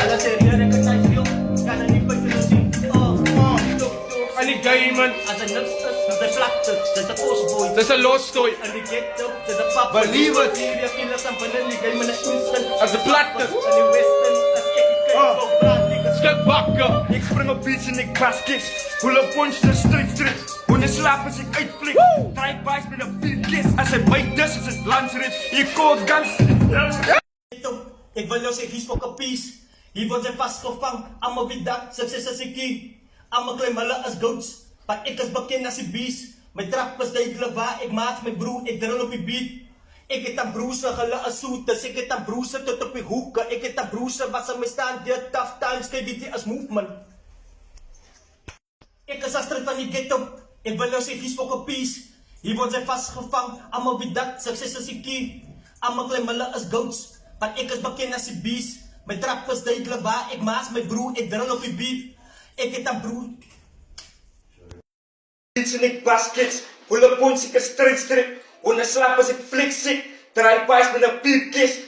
Alla serie recognize you, kan er niet bij te zien. En die diamond, Als een nupsters, dat is plakter, dat is de postboy. dat is een lostooi. En die ghetto, dat is de papa. Believers. Syria killers en pannen, die game in de instant. Als de platters. En die western, als ik kijk op brand, niggas. Schuk wakker. Ik spring op beats en ik basket. Pull up punch de street. Wanneer slaap als ik uitflik. Drive-bys met een vierkist. Als hij bijt dus is het landsrit. Je cold guns. Ik wil jou zeggen, hier is voor kapies. Hier wordt zij vastgevangen. Allemaal wie dat, succes als ik hier. Allemaal klein mannen als goats. Maar ik als bekend als die beest. Mijn trap is duidelijk waar ik maak mijn broer. Ik drill op je beat. Ik heb een broeser, gele als zoeters. Ik heb een broeser tot op je hoeken. Ik heb een broeser, wat ze me staan. Die tough times, kijk dit als movement. Ik is als strijd van die ghetto. Ik wil jou zeggen, hier is voor kapies. Hier wordt zij vastgevangen. Allemaal wie dat, succes als ik hier. Allemaal klein mannen als goats. Maar ik is bekend als die beest. Mijn trap is duidelijk waar ik maas mijn broer. Ik drill op je beat. Ik heb een broer. Beats en ik baskets. Pull up punch ik een street. Wanneer slaap als ik flik zit. Drive-bys met een vierkist.